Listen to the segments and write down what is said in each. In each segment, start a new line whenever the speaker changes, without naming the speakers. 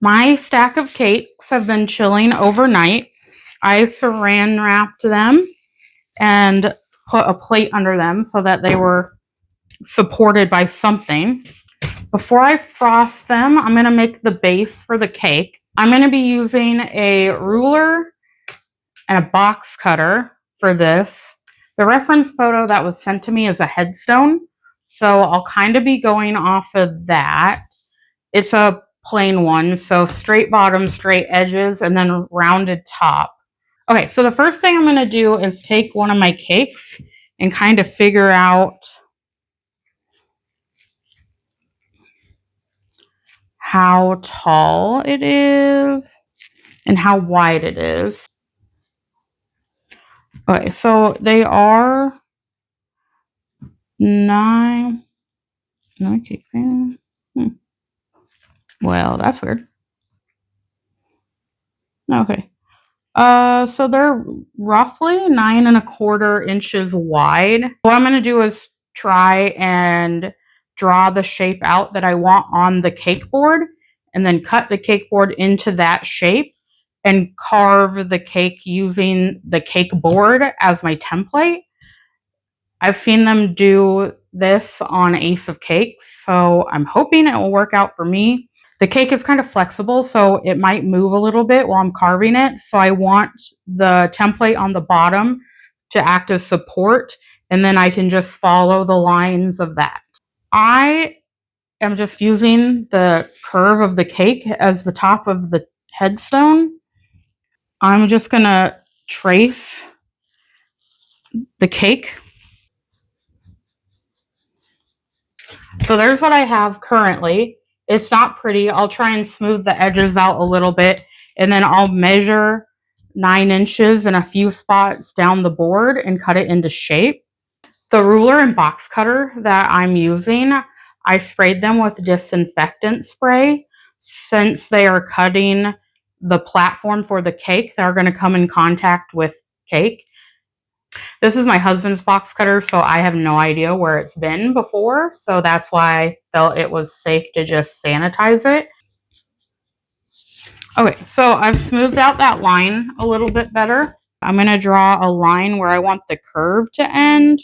My stack of cakes have been chilling overnight. I saran wrapped them and put a plate under them so that they were supported by something. Before I frost them, I'm going to make the base for the cake. I'm going to be using a ruler and a box cutter for this. The reference photo that was sent to me is a headstone, so I'll kind of be going off of that. It's a plain one, so straight bottom, straight edges, and then rounded top. Okay, so the first thing I'm going to do is take one of my cakes and kind of figure out how tall it is and how wide it is. Okay, so they are 9 cake pan. Well, that's weird. Okay. So they're roughly 9¼ inches wide. What I'm going to do is try and draw the shape out that I want on the cake board and then cut the cake board into that shape and carve the cake using the cake board as my template. I've seen them do this on Ace of Cakes, so I'm hoping it will work out for me. The cake is kind of flexible, so it might move a little bit while I'm carving it. So I want the template on the bottom to act as support, and then I can just follow the lines of that. I am just using the curve of the cake as the top of the headstone. I'm just going to trace the cake. So there's what I have currently. It's not pretty. I'll try and smooth the edges out a little bit, and then I'll measure 9 inches in a few spots down the board and cut it into shape. The ruler and box cutter that I'm using, I sprayed them with disinfectant spray. Since they are cutting the platform for the cake, they're going to come in contact with cake. This is my husband's box cutter, so I have no idea where it's been before. So that's why I felt it was safe to just sanitize it. Okay, so I've smoothed out that line a little bit better. I'm going to draw a line where I want the curve to end.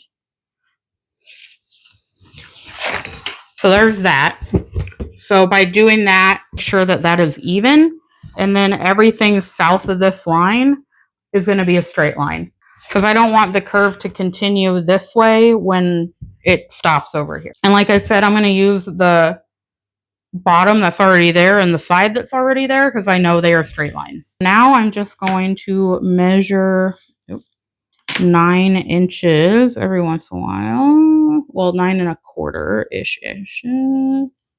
So there's that. So by doing that, make sure that that is even. And then everything south of this line is going to be a straight line, because I don't want the curve to continue this way when it stops over here. And like I said, I'm going to use the bottom that's already there and the side that's already there because I know they are straight lines. Now I'm just going to measure 9 inches every once in a while. Well, 9¼ ish.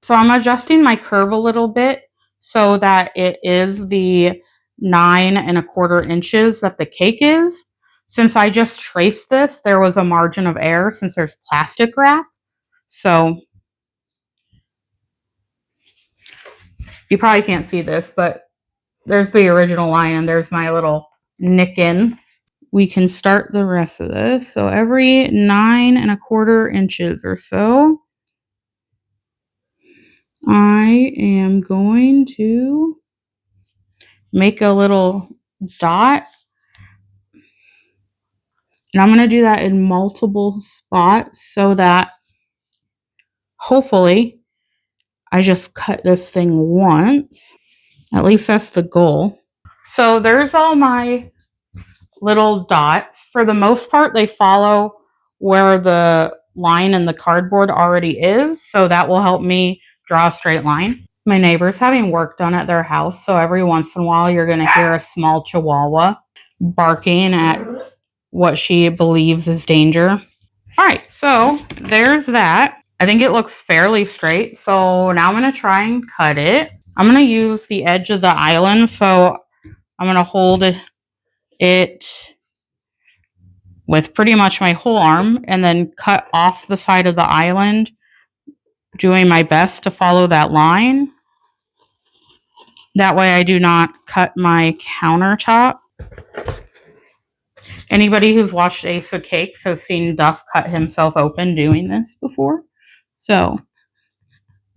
So I'm adjusting my curve a little bit so that it is the 9¼ inches that the cake is. Since I just traced this, there was a margin of error since there's plastic wrap. So you probably can't see this, but there's the original line and there's my little nick in. We can start the rest of this. So every 9¼ inches or so, I am going to make a little dot. And I'm going to do that in multiple spots so that hopefully I just cut this thing once. At least that's the goal. So there's all my little dots. For the most part, they follow where the line in the cardboard already is. So that will help me draw a straight line. My neighbor's having work done at their house. So every once in a while, you're going to hear a small chihuahua barking at what she believes is danger. All right, so there's that. I think it looks fairly straight. So now I'm going to try and cut it. I'm going to use the edge of the island. So I'm going to hold it with pretty much my whole arm and then cut off the side of the island, doing my best to follow that line. That way I do not cut my countertop. Anybody who's watched Ace of Cakes has seen Duff cut himself open doing this before. So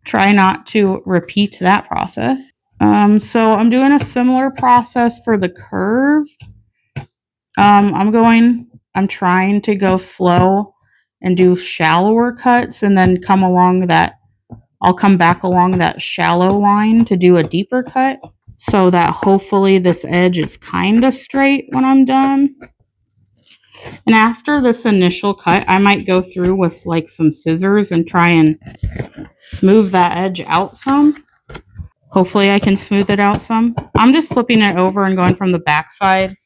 try not to repeat that process. So I'm doing a similar process for the curve. I'm trying to go slow and do shallower cuts and then I'll come back along that shallow line to do a deeper cut so that hopefully this edge is kind of straight when I'm done. And after this initial cut, I might go through with like some scissors and try and smooth that edge out some. Hopefully I can smooth it out some. I'm just flipping it over and going from the back side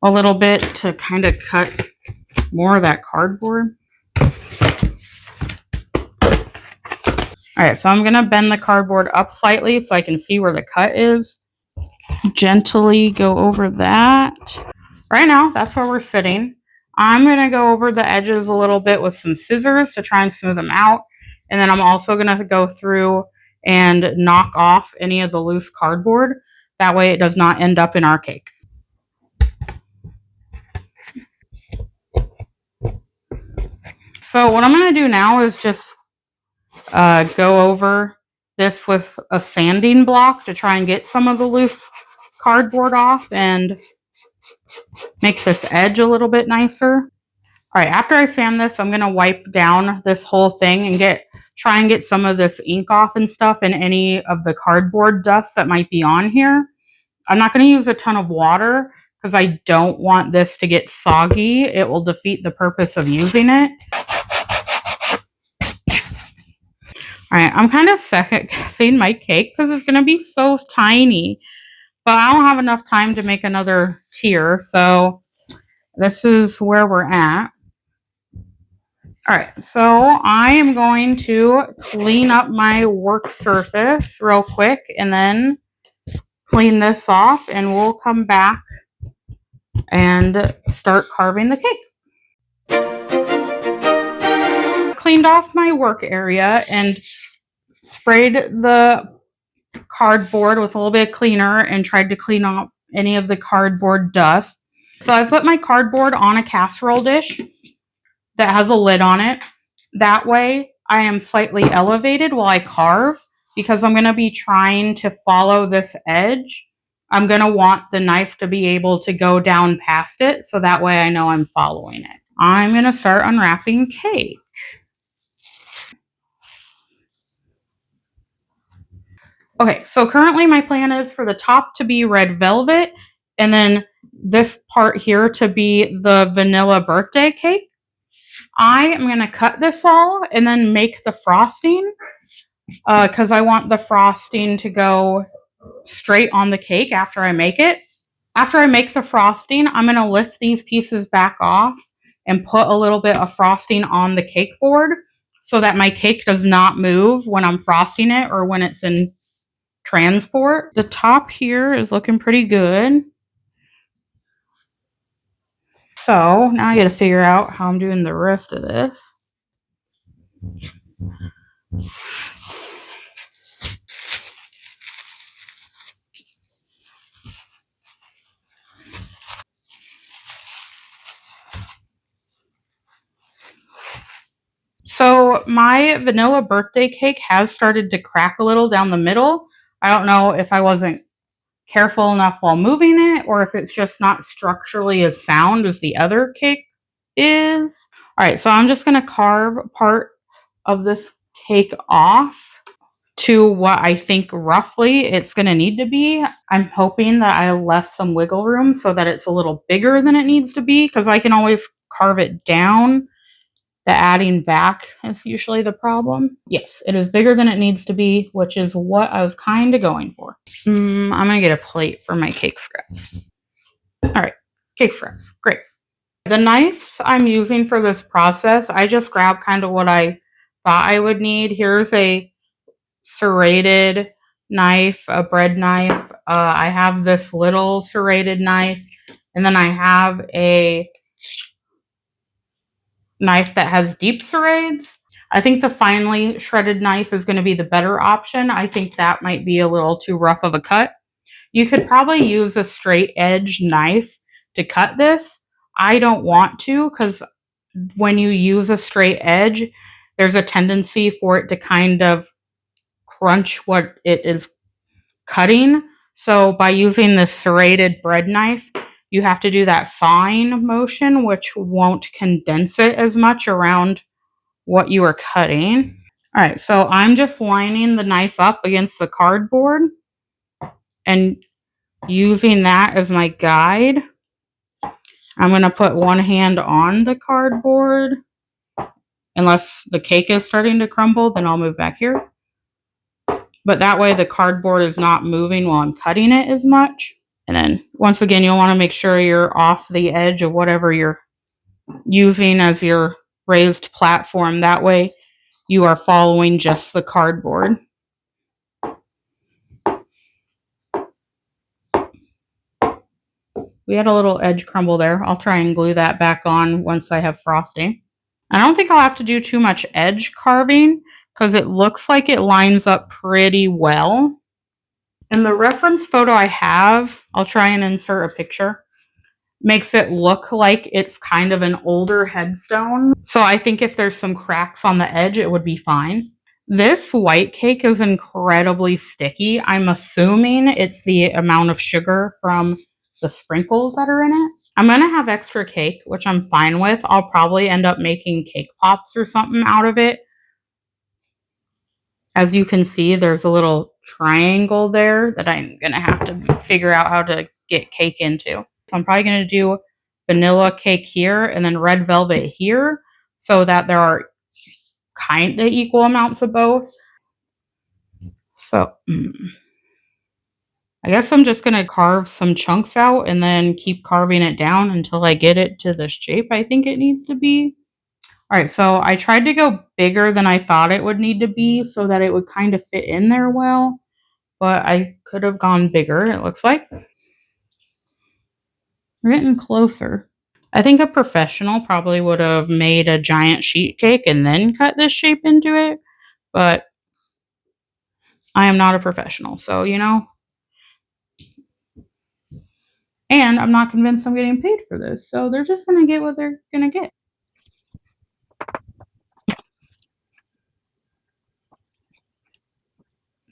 a little bit to kind of cut more of that cardboard. All right, so I'm going to bend the cardboard up slightly so I can see where the cut is. Gently go over that. Right now, that's where we're sitting. I'm going to go over the edges a little bit with some scissors to try and smooth them out. And then I'm also going to go through and knock off any of the loose cardboard. That way it does not end up in our cake. So what I'm going to do now is just go over this with a sanding block to try and get some of the loose cardboard off and make this edge a little bit nicer. All right, after I sand this, I'm going to wipe down this whole thing and try and get some of this ink off and stuff and any of the cardboard dust that might be on here. I'm not going to use a ton of water because I don't want this to get soggy. It will defeat the purpose of using it. All right, I'm kind of second guessing my cake because it's going to be so tiny, but I don't have enough time to make another tier, so this is where we're at. All right, so I am going to clean up my work surface real quick and then clean this off, and we'll come back and start carving the cake. Cleaned off my work area and sprayed the cardboard with a little bit of cleaner and tried to clean off any of the cardboard dust. So I put my cardboard on a casserole dish that has a lid on it. That way I am slightly elevated while I carve because I'm going to be trying to follow this edge. I'm going to want the knife to be able to go down past it so that way I know I'm following it. I'm going to start unwrapping cake. Okay, so currently my plan is for the top to be red velvet and then this part here to be the vanilla birthday cake. I am going to cut this all and then make the frosting because I want the frosting to go straight on the cake after I make it. After I make the frosting, I'm going to lift these pieces back off and put a little bit of frosting on the cake board so that my cake does not move when I'm frosting it or when it's in transport. The top here is looking pretty good. So now I got to figure out how I'm doing the rest of this. So my vanilla birthday cake has started to crack a little down the middle. I don't know if I wasn't careful enough while moving it or if it's just not structurally as sound as the other cake is. All right, so I'm just going to carve part of this cake off to what I think roughly it's going to need to be. I'm hoping that I left some wiggle room so that it's a little bigger than it needs to be because I can always carve it down. The adding back is usually the problem. Yes, it is bigger than it needs to be, which is what I was kind of going for. I'm going to get a plate for my cake scraps. All right, cake scraps. Great. The knives I'm using for this process, I just grabbed kind of what I thought I would need. Here's a serrated knife, a bread knife. I have this little serrated knife, and then I have a knife that has deep serrades. I think the finely shredded knife is going to be the better option. I think that might be a little too rough of a cut. You could probably use a straight edge knife to cut this. I don't want to because when you use a straight edge, there's a tendency for it to kind of crunch what it is cutting. So by using this serrated bread knife, you have to do that sawing motion, which won't condense it as much around what you are cutting. All right, so I'm just lining the knife up against the cardboard and using that as my guide. I'm going to put one hand on the cardboard. Unless the cake is starting to crumble, then I'll move back here. But that way the cardboard is not moving while I'm cutting it as much. And then once again, you'll want to make sure you're off the edge of whatever you're using as your raised platform. That way you are following just the cardboard. We had a little edge crumble there. I'll try and glue that back on once I have frosting. I don't think I'll have to do too much edge carving because it looks like it lines up pretty well. In the reference photo I have, I'll try and insert a picture, makes it look like it's kind of an older headstone. So I think if there's some cracks on the edge, it would be fine. This white cake is incredibly sticky. I'm assuming it's the amount of sugar from the sprinkles that are in it. I'm going to have extra cake, which I'm fine with. I'll probably end up making cake pops or something out of it. As you can see, there's a little triangle there that I'm going to have to figure out how to get cake into. So I'm probably going to do vanilla cake here and then red velvet here so that there are kind of equal amounts of both. So I guess I'm just going to carve some chunks out and then keep carving it down until I get it to the shape I think it needs to be. All right, so I tried to go bigger than I thought it would need to be so that it would kind of fit in there well, but I could have gone bigger, it looks like. We're getting closer. I think a professional probably would have made a giant sheet cake and then cut this shape into it, but I am not a professional, so you know. And I'm not convinced I'm getting paid for this, so they're just going to get what they're going to get.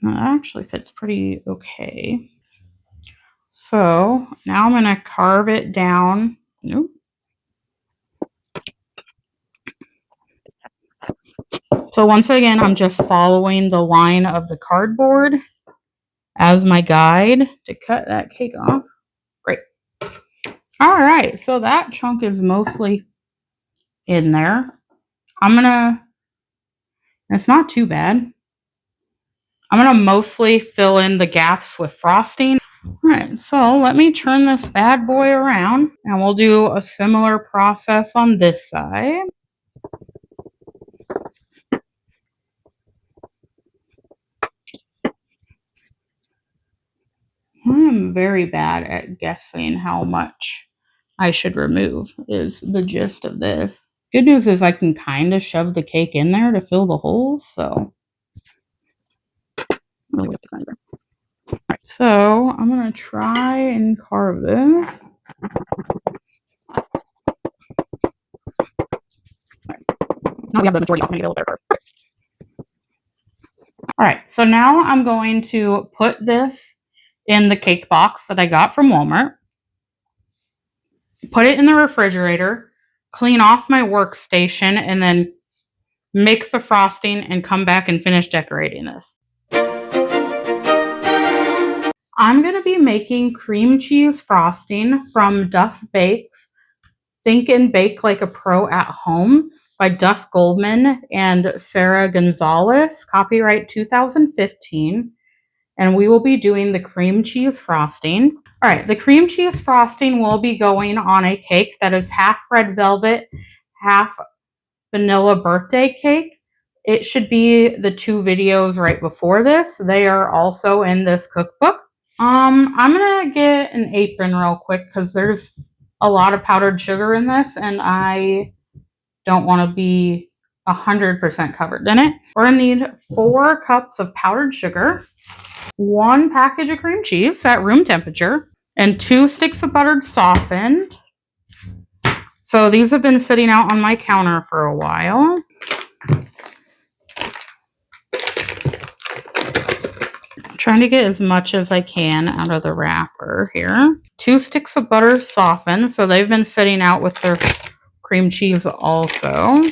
Now, that actually fits pretty okay. So now I'm going to carve it down. Nope. So once again, I'm just following the line of the cardboard as my guide to cut that cake off. Great. All right, so that chunk is mostly in there. It's not too bad. I'm gonna mostly fill in the gaps with frosting. All right, so let me turn this bad boy around and we'll do a similar process on this side. I am very bad at guessing how much I should remove, is the gist of this. Good news is I can kind of shove the cake in there to fill the holes, so. Alright, so I'm going to try and carve this. Now we have the majority off, I'm going to get a little better curve. Alright, so now I'm going to put this in the cake box that I got from Walmart. Put it in the refrigerator, clean off my workstation, and then make the frosting and come back and finish decorating this. I'm going to be making cream cheese frosting from Duff Bakes Think and Bake Like a Pro at Home by Duff Goldman and Sarah Gonzalez, copyright 2015. And we will be doing the cream cheese frosting. All right, the cream cheese frosting will be going on a cake that is half red velvet, half vanilla birthday cake. It should be the two videos right before this. They are also in this cookbook. I'm gonna get an apron real quick because there's a lot of powdered sugar in this and I don't want to be 100% covered in it. We're gonna need 4 cups of powdered sugar, 1 package of cream cheese at room temperature, and 2 sticks of butter softened. So these have been sitting out on my counter for a while. trying to get as much as I can out of the wrapper here. 2 sticks of butter softened, so they've been sitting out with their cream cheese also.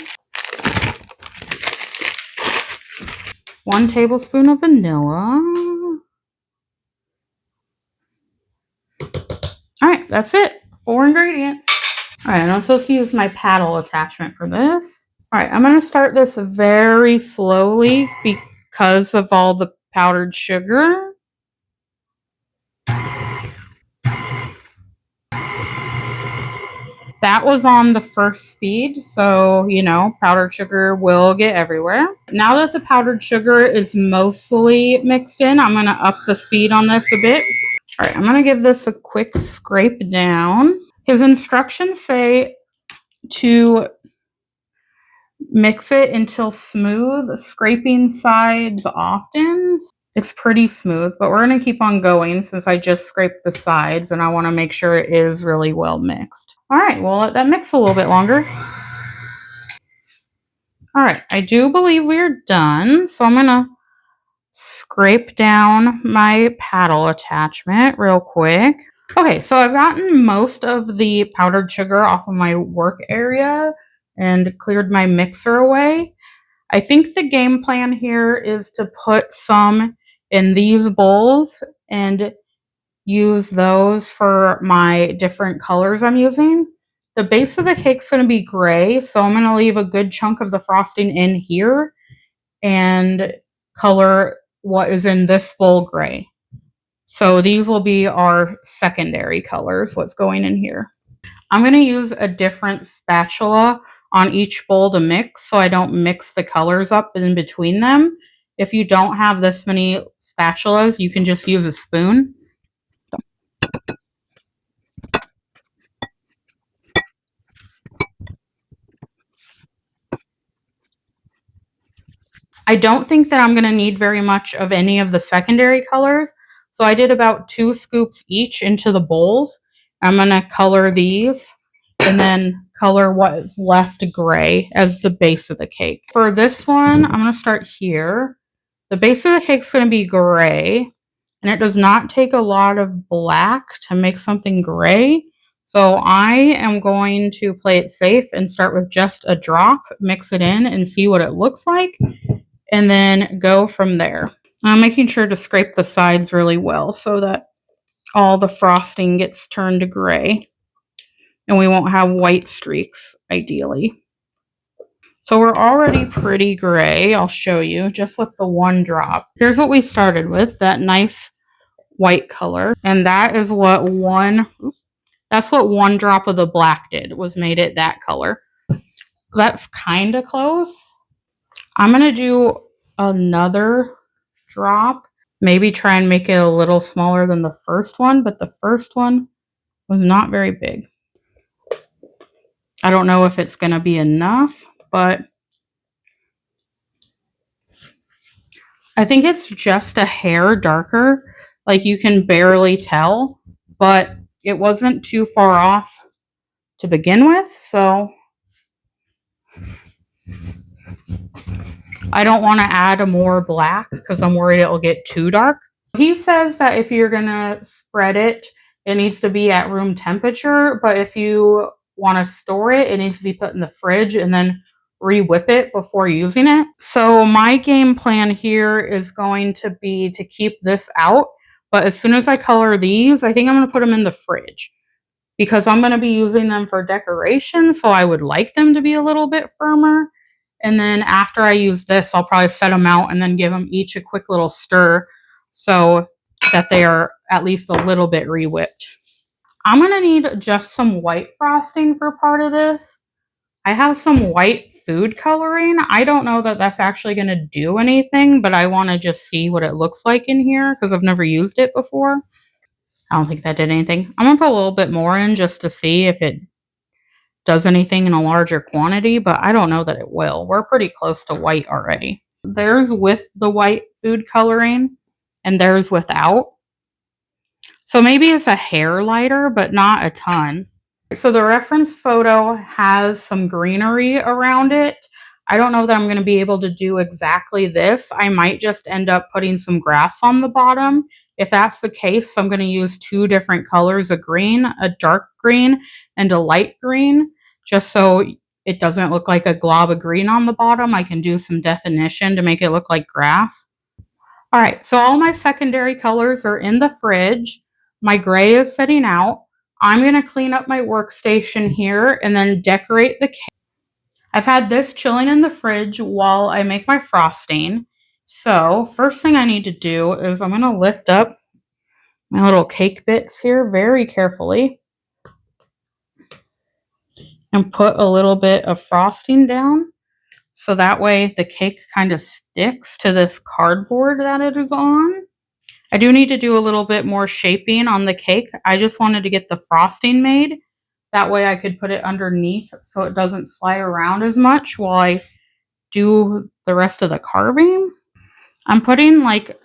1 tablespoon of vanilla. All right, that's it. 4 ingredients. All right, and I'm supposed to use my paddle attachment for this. All right, I'm going to start this very slowly because of all the powdered sugar. That was on the first speed, so, you know, powdered sugar will get everywhere. Now that the powdered sugar is mostly mixed in, I'm going to up the speed on this a bit. All right, I'm going to give this a quick scrape down. His instructions say to mix it until smooth, scraping sides often. It's pretty smooth, but we're going to keep on going since I just scraped the sides and I want to make sure it is really well mixed. All right, we'll let that mix a little bit longer. All right, I do believe we're done. So I'm going to scrape down my paddle attachment real quick. Okay, so I've gotten most of the powdered sugar off of my work area and cleared my mixer away. I think the game plan here is to put some in these bowls and use those for my different colors I'm using. The base of the cake's going to be gray, so I'm going to leave a good chunk of the frosting in here and color what is in this bowl gray. So these will be our secondary colors, what's going in here. I'm going to use a different spatula on each bowl to mix so I don't mix the colors up in between them. If you don't have this many spatulas, you can just use a spoon. I don't think that I'm going to need very much of any of the secondary colors. So I did about 2 scoops each into the bowls. I'm going to color these and then color what is left gray as the base of the cake. For this one, I'm going to start here. The base of the cake is going to be gray, and it does not take a lot of black to make something gray. So I am going to play it safe and start with just a drop, mix it in and see what it looks like, and then go from there. I'm making sure to scrape the sides really well so that all the frosting gets turned to gray and we won't have white streaks, ideally. So we're already pretty gray. I'll show you just with the 1 drop. Here's what we started with, that nice white color. And that is what that's what 1 drop of the black did, was made it that color. That's kind of close. I'm going to do another drop. Maybe try and make it a little smaller than the first one, but the first one was not very big. I don't know if it's going to be enough, but I think it's just a hair darker. Like, you can barely tell, but it wasn't too far off to begin with, so I don't want to add more black because I'm worried it'll get too dark. He says that if you're going to spread it, it needs to be at room temperature, but if you want to store it, it needs to be put in the fridge and then re-whip it before using it. So my game plan here is going to be to keep this out, but as soon as I color these, I think I'm going to put them in the fridge because I'm going to be using them for decoration, so I would like them to be a little bit firmer. And then after I use this, I'll probably set them out and then give them each a quick little stir so that they are at least a little bit re-whipped. I'm going to need just some white frosting for part of this. I have some white food coloring. I don't know that that's actually going to do anything, but I want to just see what it looks like in here because I've never used it before. I don't think that did anything. I'm going to put a little bit more in just to see if it does anything in a larger quantity, but I don't know that it will. We're pretty close to white already. There's with the white food coloring and there's without. So maybe it's a hair lighter, but not a ton. So the reference photo has some greenery around it. I don't know that I'm going to be able to do exactly this. I might just end up putting some grass on the bottom. If that's the case, I'm going to use two different colors, a green, a dark green, and a light green, just so it doesn't look like a glob of green on the bottom. I can do some definition to make it look like grass. All right, so all my secondary colors are in the fridge. My gray is sitting out. I'm going to clean up my workstation here and then decorate the cake. I've had this chilling in the fridge while I make my frosting. So first thing I need to do is I'm going to lift up my little cake bits here very carefully and put a little bit of frosting down. So that way the cake kind of sticks to this cardboard that it is on. I do need to do a little bit more shaping on the cake. I just wanted to get the frosting made. That way I could put it underneath so it doesn't slide around as much while I do the rest of the carving. I'm putting like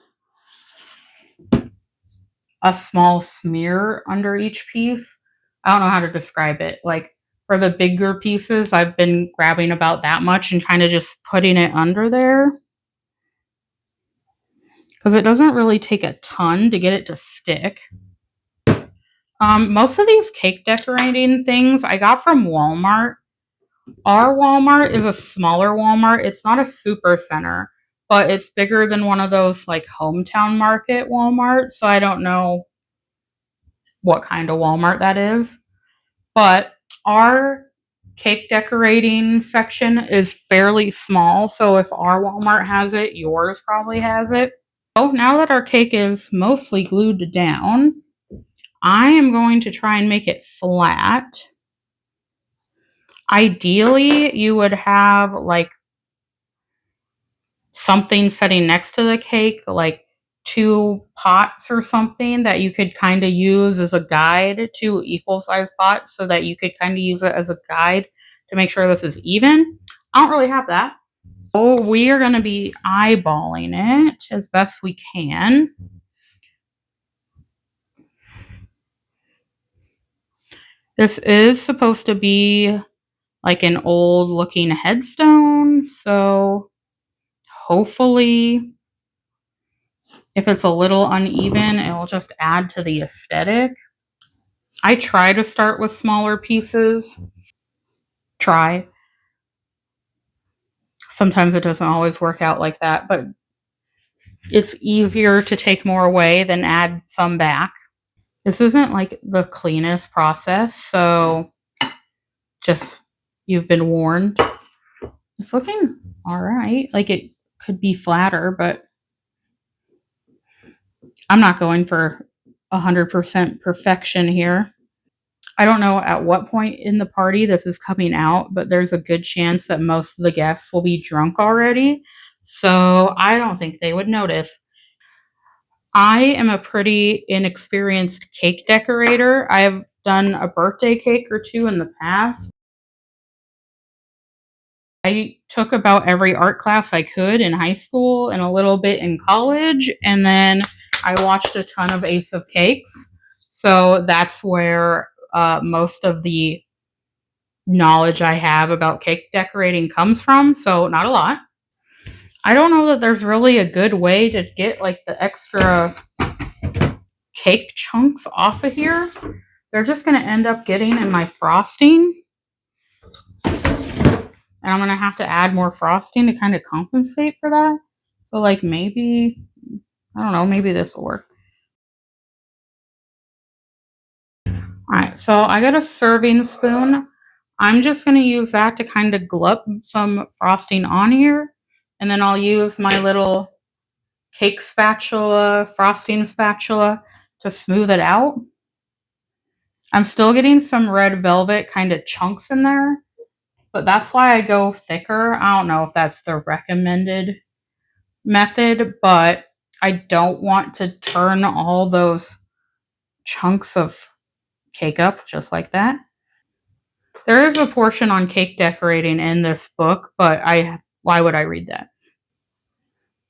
a small smear under each piece. I don't know how to describe it. Like for the bigger pieces, I've been grabbing about that much and kind of just putting it under there. Because it doesn't really take a ton to get it to stick. Most of these cake decorating things I got from Walmart. Our Walmart is a smaller Walmart. It's not a super center, but it's bigger than one of those like hometown market Walmart. So I don't know what kind of Walmart that is. But our cake decorating section is fairly small. So if our Walmart has it, yours probably has it. So now that our cake is mostly glued down, I am going to try and make it flat. Ideally, you would have like something sitting next to the cake, like two pots or something that you could kind of use as a guide, two equal sized pots, so that you could kind of use it as a guide to make sure this is even. I don't really have that. So we are going to be eyeballing it as best we can. This is supposed to be like an old looking headstone, so hopefully if it's a little uneven, it will just add to the aesthetic. I try to start with smaller pieces. Try. Sometimes it doesn't always work out like that, but it's easier to take more away than add some back. This isn't like the cleanest process, so just you've been warned. It's looking all right. Like it could be flatter, but I'm not going for 100% perfection here. I don't know at what point in the party this is coming out, but there's a good chance that most of the guests will be drunk already. So I don't think they would notice. I am a pretty inexperienced cake decorator. I've done a birthday cake or two in the past. I took about every art class I could in high school and a little bit in college, and then I watched a ton of Ace of Cakes. So that's where most of the knowledge I have about cake decorating comes from. So not a lot. I don't know that there's really a good way to get like the extra cake chunks off of here. They're just going to end up getting in my frosting. And I'm going to have to add more frosting to kind of compensate for that. So like maybe, I don't know, maybe this will work. All right, so I got a serving spoon. I'm just going to use that to kind of glup some frosting on here. And then I'll use my little cake spatula, frosting spatula to smooth it out. I'm still getting some red velvet kind of chunks in there, but that's why I go thicker. I don't know if that's the recommended method, but I don't want to turn all those chunks of cake up just like that. There is a portion on cake decorating in this book, but why would I read that?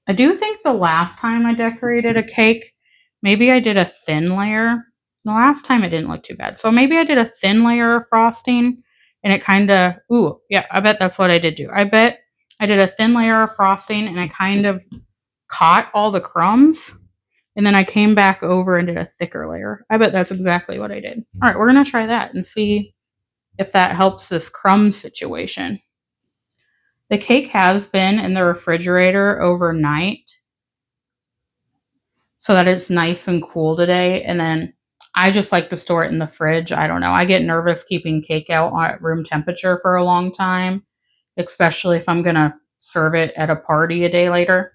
I do think the last time I decorated a cake, maybe I did a thin layer. The last time it didn't look too bad. So maybe I did a thin layer of frosting and it kind of, ooh, yeah, I bet that's what I did do. I bet I did a thin layer of frosting and I kind of caught all the crumbs. And then I came back over and did a thicker layer. I bet that's exactly what I did. All right, we're going to try that and see if that helps this crumb situation. The cake has been in the refrigerator overnight so that it's nice and cool today. And then I just like to store it in the fridge. I don't know. I get nervous keeping cake out at room temperature for a long time, especially if I'm going to serve it at a party a day later.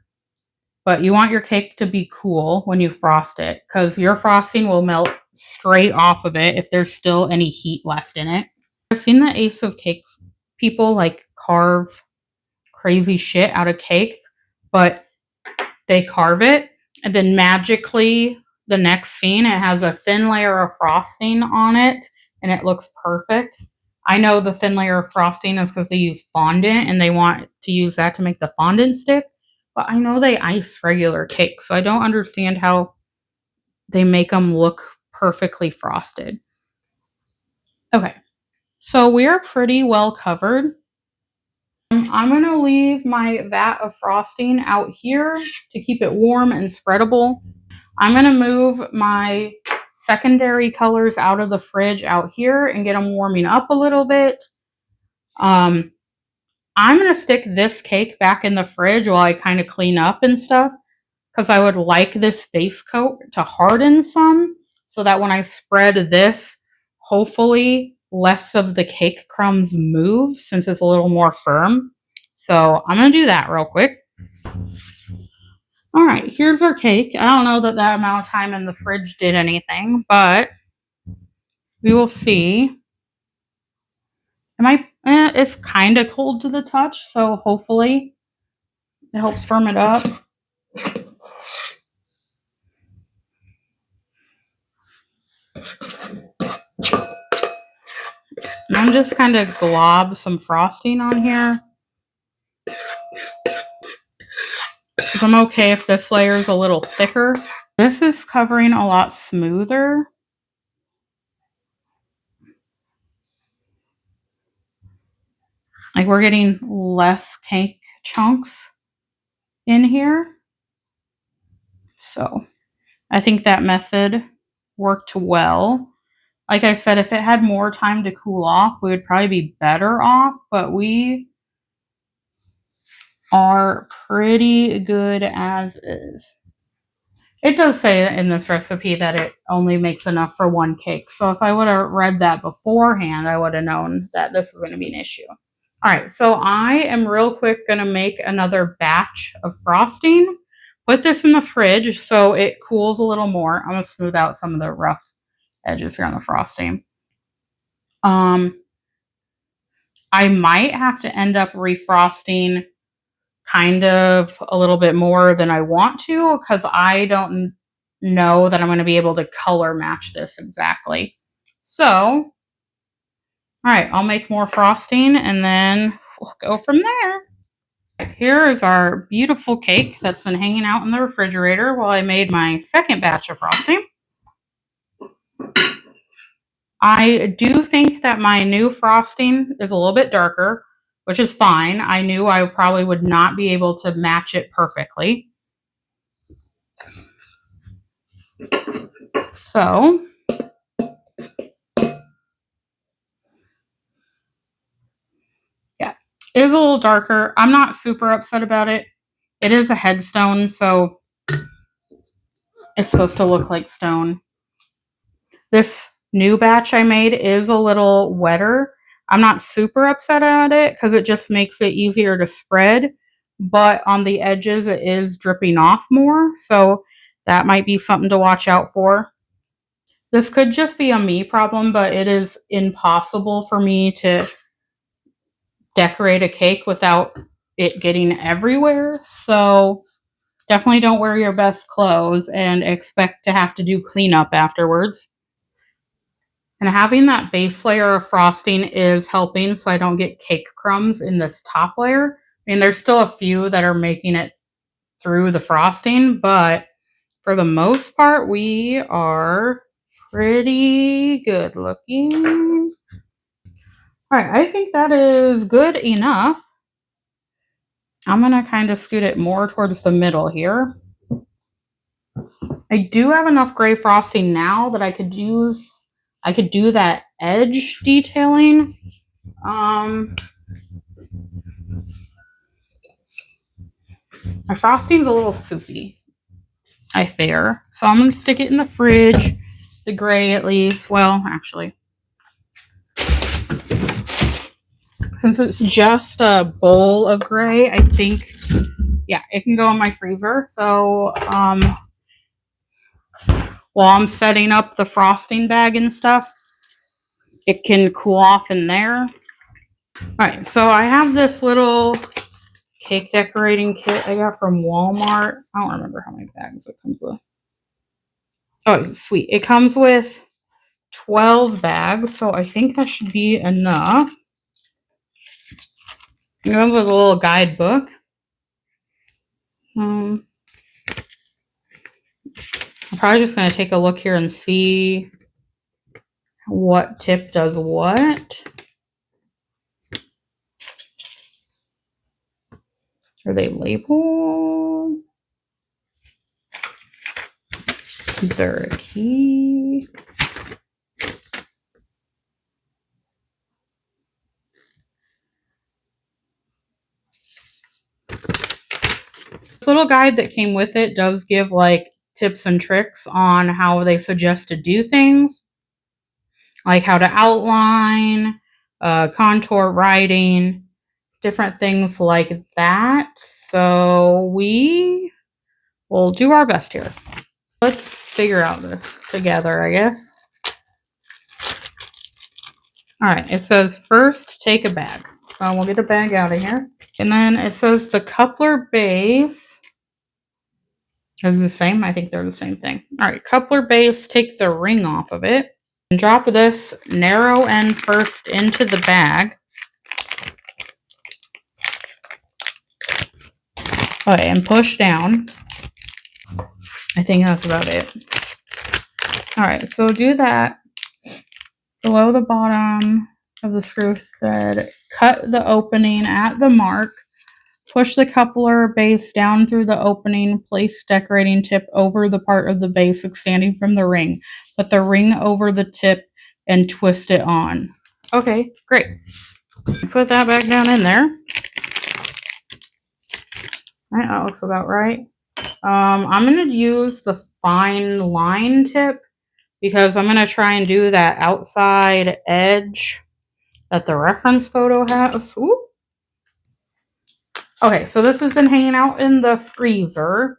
But you want your cake to be cool when you frost it because your frosting will melt straight off of it if there's still any heat left in it. I've seen the Ace of Cakes people like carve crazy shit out of cake, but they carve it and then magically the next scene it has a thin layer of frosting on it and it looks perfect. I know the thin layer of frosting is because they use fondant and they want to use that to make the fondant stick, but I know they ice regular cakes, so I don't understand how they make them look perfectly frosted. Okay, so we're pretty well covered. I'm going to leave my vat of frosting out here to keep it warm and spreadable. I'm going to move my secondary colors out of the fridge out here and get them warming up a little bit. I'm going to stick this cake back in the fridge while I kind of clean up and stuff because I would like this base coat to harden some so that when I spread this, hopefully less of the cake crumbs move since it's a little more firm. So I'm going to do that real quick. All right, here's our cake. I don't know that amount of time in the fridge did anything, but we will see. It's kind of cold to the touch, so hopefully it helps firm it up. And I'm just kind of glob some frosting on here. Because I'm okay if this layer is a little thicker. This is covering a lot smoother. Like we're getting less cake chunks in here. So I think that method worked well. Like I said, if it had more time to cool off, we would probably be better off, but we are pretty good as is. It does say in this recipe that it only makes enough for one cake. So if I would have read that beforehand, I would have known that this was going to be an issue. All right, so I am real quick going to make another batch of frosting. Put this in the fridge so it cools a little more. I'm going to smooth out some of the rough edges here on the frosting. I might have to end up refrosting kind of a little bit more than I want to because I don't know that I'm going to be able to color match this exactly. So, all right, I'll make more frosting and then we'll go from there. Here is our beautiful cake that's been hanging out in the refrigerator while I made my second batch of frosting. I do think that my new frosting is a little bit darker, which is fine. I knew I probably would not be able to match it perfectly. So, yeah, it is a little darker. I'm not super upset about it. It is a headstone, so it's supposed to look like stone. This new batch I made is a little wetter. I'm not super upset at it because it just makes it easier to spread, but on the edges it is dripping off more, so that might be something to watch out for. This could just be a me problem, but it is impossible for me to decorate a cake without it getting everywhere, so definitely don't wear your best clothes and expect to have to do cleanup afterwards. And having that base layer of frosting is helping so I don't get cake crumbs in this top layer. I mean, there's still a few that are making it through the frosting, but for the most part, we are pretty good looking. All right, I think that is good enough. I'm going to kind of scoot it more towards the middle here. I do have enough gray frosting now that I could do that edge detailing. My frosting's a little soupy, I fear. So I'm going to stick it in the fridge, the gray at least. Well, actually, since it's just a bowl of gray, I think, yeah, it can go in my freezer. So, while I'm setting up the frosting bag and stuff, it can cool off in there. All right, so I have this little cake decorating kit I got from Walmart. I don't remember how many bags it comes with. Oh, sweet. It comes with 12 bags, so I think that should be enough. It comes with a little guidebook. I'm probably just going to take a look here and see what tip does what. Are they labeled? Is there a key? This little guide that came with it does give like tips and tricks on how they suggest to do things, like how to outline, contour writing, different things like that. So we will do our best here. Let's figure out this together, I guess. All right, it says first take a bag. So we'll get a bag out of here. And then it says the coupler base is the same. I think they're the same thing. All right, coupler base, take the ring off of it. And drop this narrow end first into the bag. Okay, and push down. I think that's about it. All right, so do that. Below the bottom of the screw thread, cut the opening at the mark. Push the coupler base down through the opening. Place decorating tip over the part of the base extending from the ring. Put the ring over the tip and twist it on. Okay, great. Put that back down in there. All right, that looks about right. I'm going to use the fine line tip because I'm going to try and do that outside edge that the reference photo has. Ooh. Okay, so this has been hanging out in the freezer.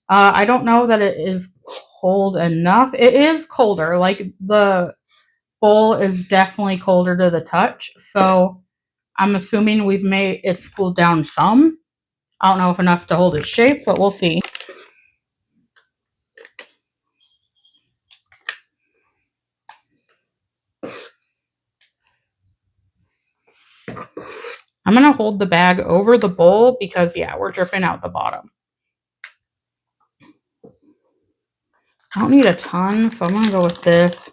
I don't know that it is cold enough. It is colder. Like the bowl is definitely colder to the touch. So I'm assuming we've made it cooled down some. I don't know if enough to hold its shape, but we'll see. I'm going to hold the bag over the bowl because, yeah, we're dripping out the bottom. I don't need a ton, so I'm going to go with this.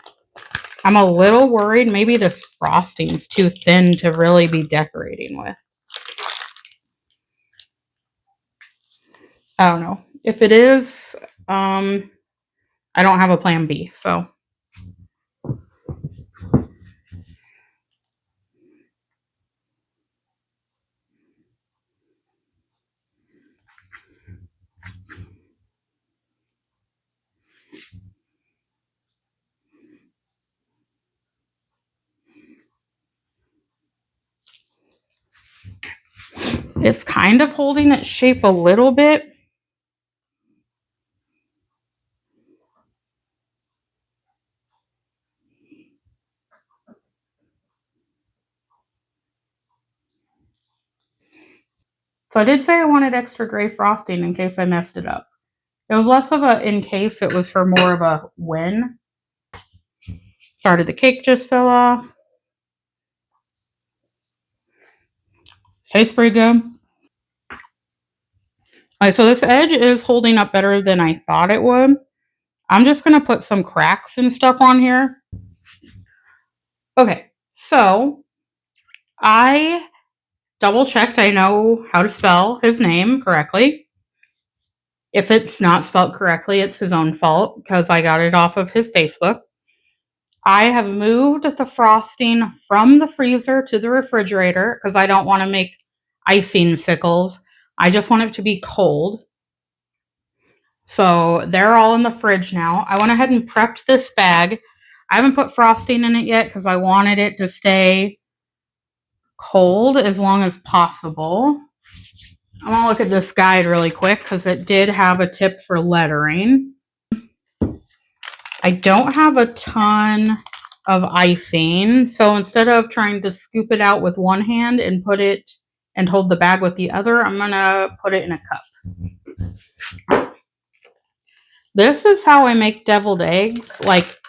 I'm a little worried maybe this frosting's too thin to really be decorating with. I don't know. If it is, I don't have a plan B, so. It's kind of holding its shape a little bit. So I did say I wanted extra gray frosting in case I messed it up. It was less of a in case, it was for more of a when. Sorry, the cake just fell off. Tastes pretty good. Alright, so this edge is holding up better than I thought it would. I'm just going to put some cracks and stuff on here. Okay, so I double checked I know how to spell his name correctly. If it's not spelled correctly, it's his own fault because I got it off of his Facebook. I have moved the frosting from the freezer to the refrigerator because I don't want to make icing sickles. I just want it to be cold. So they're all in the fridge now. I went ahead and prepped this bag. I haven't put frosting in it yet because I wanted it to stay cold as long as possible. I'm going to look at this guide really quick because it did have a tip for lettering. I don't have a ton of icing, so instead of trying to scoop it out with one hand and put it and hold the bag with the other, I'm going to put it in a cup. This is how I make deviled eggs. Like,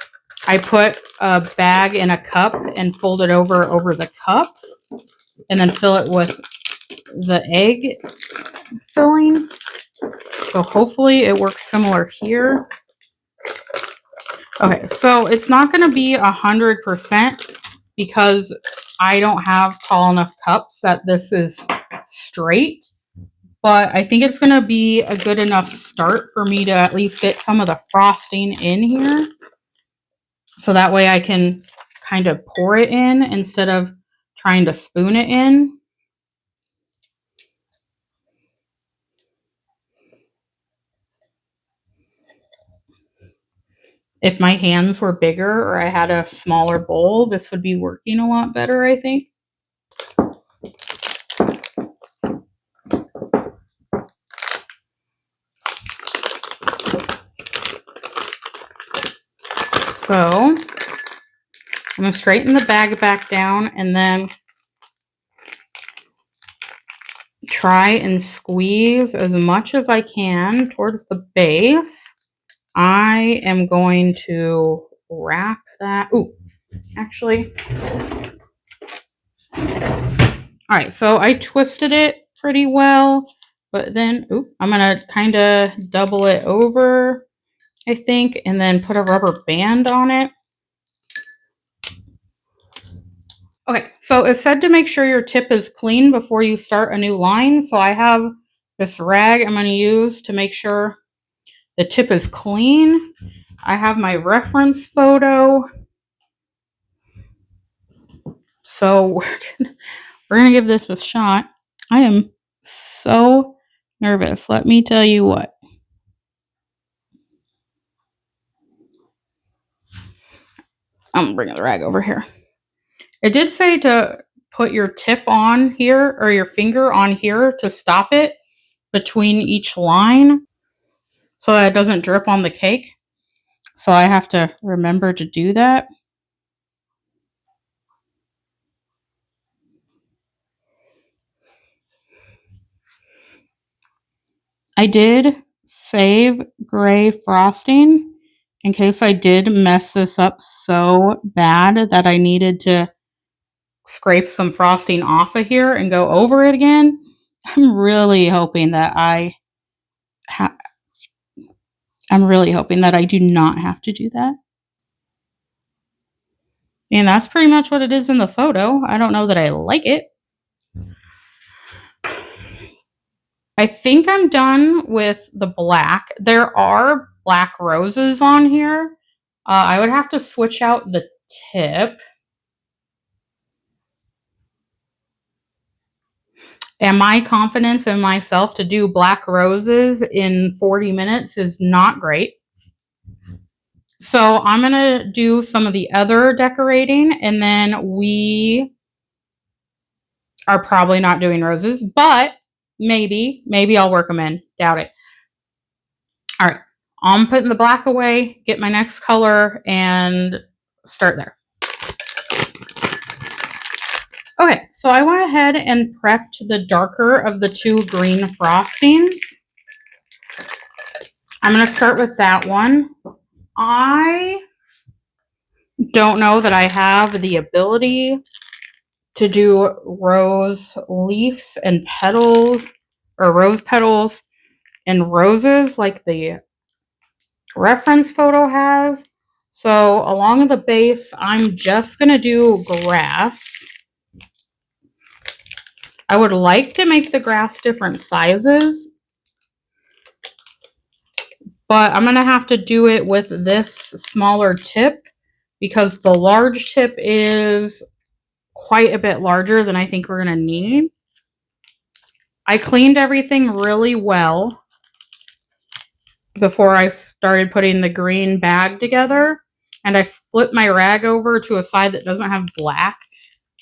I put a bag in a cup and fold it over the cup and then fill it with the egg filling. So hopefully it works similar here. Okay, so it's not going to be 100% because I don't have tall enough cups that this is straight. But I think it's going to be a good enough start for me to at least get some of the frosting in here. So that way I can kind of pour it in instead of trying to spoon it in. If my hands were bigger or I had a smaller bowl, this would be working a lot better, I think. So I'm going to straighten the bag back down and then try and squeeze as much as I can towards the base. I am going to wrap that. Ooh, actually. All right, so I twisted it pretty well, but then I'm going to kind of double it over, I think, and then put a rubber band on it. Okay, so it's said to make sure your tip is clean before you start a new line. So I have this rag I'm going to use to make sure the tip is clean. I have my reference photo. So we're going to give this a shot. I am so nervous. Let me tell you what. I'm bringing the rag over here. It did say to put your tip on here or your finger on here to stop it between each line so that it doesn't drip on the cake. So I have to remember to do that. I did save gray frosting in case I did mess this up so bad that I needed to scrape some frosting off of here and go over it again. I'm really hoping that I do not have to do that. And that's pretty much what it is in the photo. I don't know that I like it. I think I'm done with the black. There are black roses on here. I would have to switch out the tip. And my confidence in myself to do black roses in 40 minutes is not great. So I'm going to do some of the other decorating, and then we are probably not doing roses, but maybe I'll work them in. Doubt it. All right. I'm putting the black away, get my next color, and start there. Okay, so I went ahead and prepped the darker of the two green frostings. I'm going to start with that one. I don't know that I have the ability to do rose leaves and petals, or rose petals and roses like the reference photo has. So along the base, I'm just going to do grass. I would like to make the grass different sizes, but I'm going to have to do it with this smaller tip because the large tip is quite a bit larger than I think we're going to need. I cleaned everything really well before I started putting the green bag together, and I flipped my rag over to a side that doesn't have black.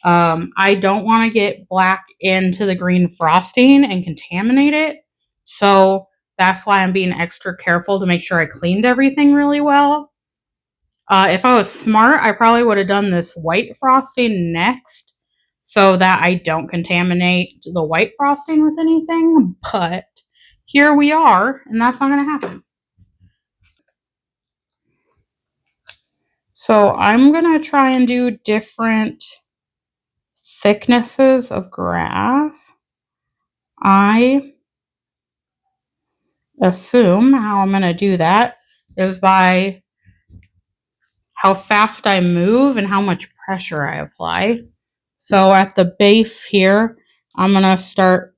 I don't want to get black into the green frosting and contaminate it, so that's why I'm being extra careful to make sure I cleaned everything really well. If I was smart, I probably would have done this white frosting next so that I don't contaminate the white frosting with anything, but here we are, and that's not going to happen. So I'm going to try and do different thicknesses of grass. I assume how I'm going to do that is by how fast I move and how much pressure I apply. So at the base here, I'm going to start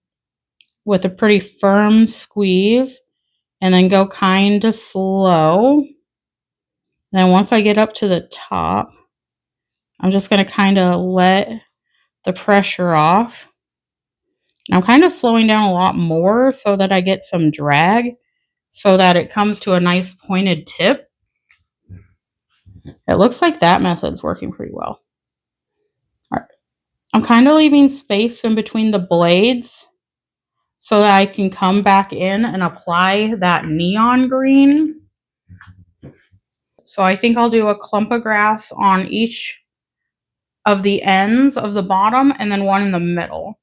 with a pretty firm squeeze and then go kind of slow. Then once I get up to the top, I'm just going to kind of let the pressure off. I'm kind of slowing down a lot more so that I get some drag so that it comes to a nice pointed tip. It looks like that method's working pretty well. All right. I'm kind of leaving space in between the blades so that I can come back in and apply that neon green. So I think I'll do a clump of grass on each of the ends of the bottom and then one in the middle.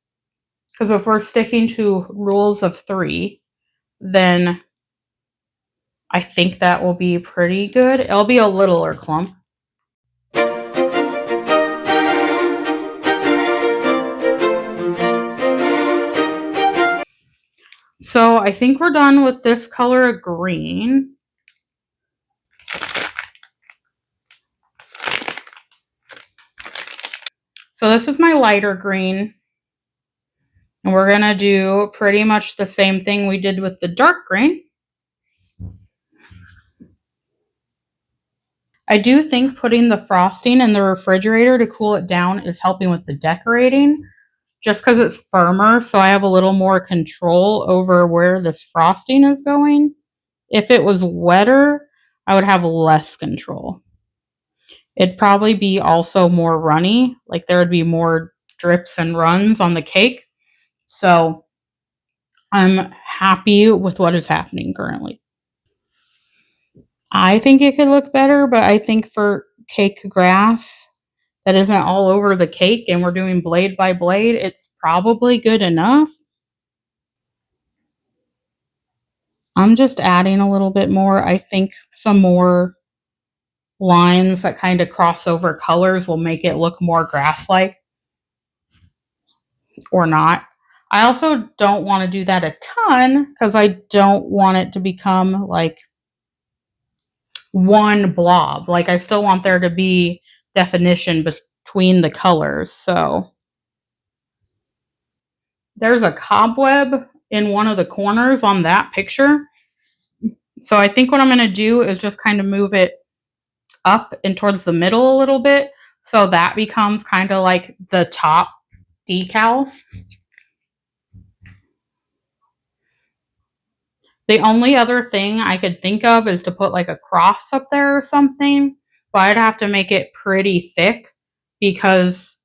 Because if we're sticking to rules of 3, then I think that will be pretty good. It'll be a littler clump. So I think we're done with this color of green. So this is my lighter green. And we're going to do pretty much the same thing we did with the dark green. I do think putting the frosting in the refrigerator to cool it down is helping with the decorating, just because it's firmer, so I have a little more control over where this frosting is going. If it was wetter, I would have less control. It'd probably be also more runny, like there would be more drips and runs on the cake. So I'm happy with what is happening currently. I think it could look better, but I think for cake grass that isn't all over the cake and we're doing blade by blade, it's probably good enough. I'm just adding a little bit more. I think some more lines that kind of cross over colors will make it look more grass-like or not. I also don't want to do that a ton because I don't want it to become like one blob. Like I still want there to be definition between the colors. So there's a cobweb in one of the corners on that picture. So I think what I'm going to do is just kind of move it up and towards the middle a little bit. So that becomes kind of like the top decal. The only other thing I could think of is to put like a cross up there or something, but I'd have to make it pretty thick because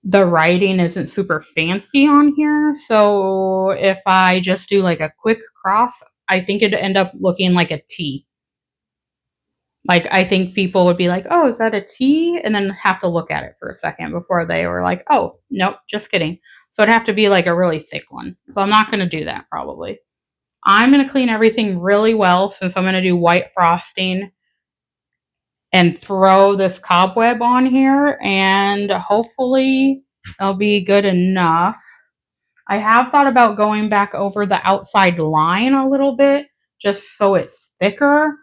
the writing isn't super fancy on here. So if I just do like a quick cross, I think it'd end up looking like a T. Like I think people would be like, "Oh, is that a T?" and then have to look at it for a second before they were like, "Oh, nope, just kidding." So it'd have to be like a really thick one. So I'm not going to do that probably. I'm going to clean everything really well since I'm going to do white frosting and throw this cobweb on here, and hopefully it'll be good enough. I have thought about going back over the outside line a little bit just so it's thicker,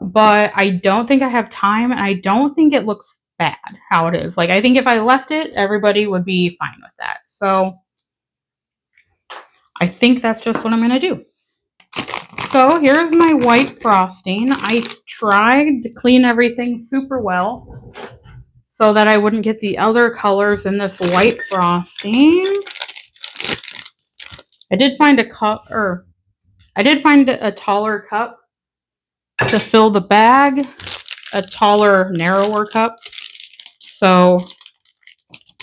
but I don't think I have time, and I don't think it looks bad how it is. Like, I think if I left it, everybody would be fine with that. So I think that's just what I'm going to do. So here's my white frosting. I tried to clean everything super well so that I wouldn't get the other colors in this white frosting. I did find a cup, or I did find a taller cup to fill the bag, a taller, narrower cup. So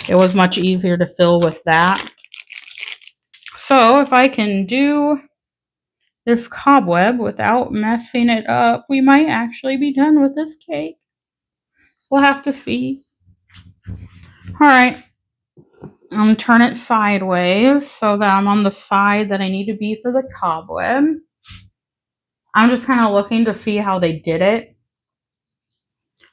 it was much easier to fill with that. So if I can do this cobweb without messing it up, we might actually be done with this cake. We'll have to see. All right. I'm going to turn it sideways so that I'm on the side that I need to be for the cobweb. I'm just kind of looking to see how they did it.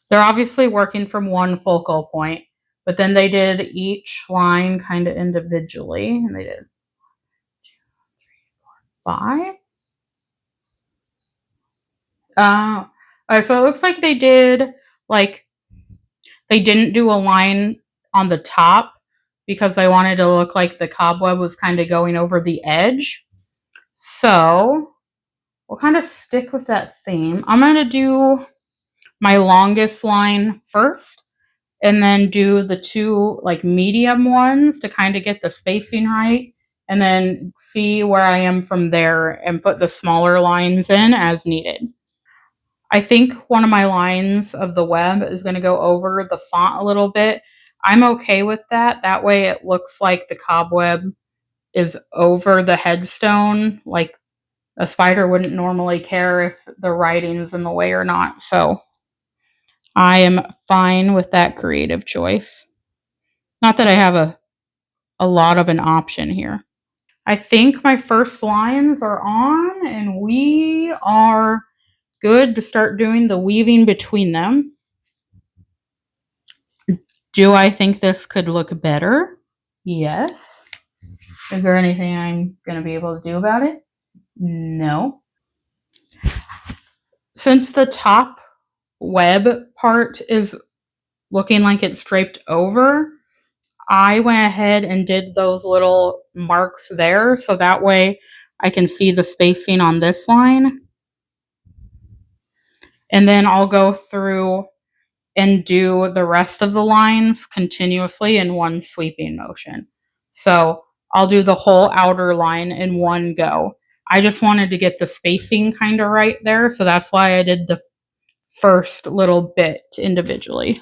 They're obviously working from one focal point, but then they did each line kind of individually, and they did 5. So it looks like they did, like, they didn't do a line on the top because they wanted to look like the cobweb was kind of going over the edge. So we'll kind of stick with that theme. I'm going to do my longest line first and then do the 2 like medium ones to kind of get the spacing right, and then see where I am from there and put the smaller lines in as needed. I think one of my lines of the web is going to go over the font a little bit. I'm okay with that. That way it looks like the cobweb is over the headstone. Like, a spider wouldn't normally care if the writing's in the way or not. So I am fine with that creative choice. Not that I have a lot of an option here. I think my first lines are on, and we are good to start doing the weaving between them. Do I think this could look better? Yes. Is there anything I'm going to be able to do about it? No. Since the top web part is looking like it's draped over, I went ahead and did those little marks there so that way I can see the spacing on this line. And then I'll go through and do the rest of the lines continuously in one sweeping motion. So I'll do the whole outer line in one go. I just wanted to get the spacing kind of right there, so that's why I did the first little bit individually.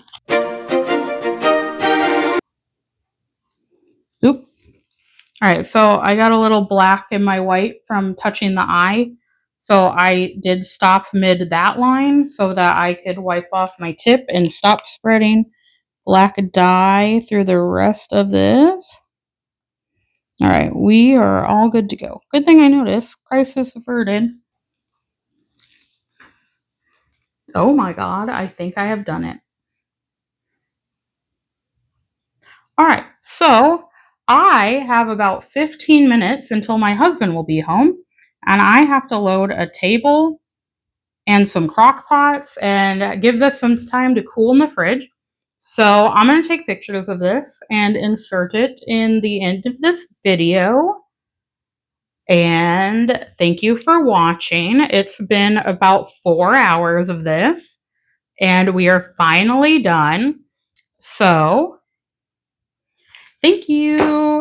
Oop. All right, so I got a little black in my white from touching the eye. So I did stop mid that line so that I could wipe off my tip and stop spreading black dye through the rest of this. All right, we are all good to go. Good thing I noticed. Crisis averted. Oh my God, I think I have done it. All right, so I have about 15 minutes until my husband will be home, and I have to load a table and some crock pots and give this some time to cool in the fridge. So I'm going to take pictures of this and insert it in the end of this video. And thank you for watching. It's been about 4 hours of this, and we are finally done. So thank you.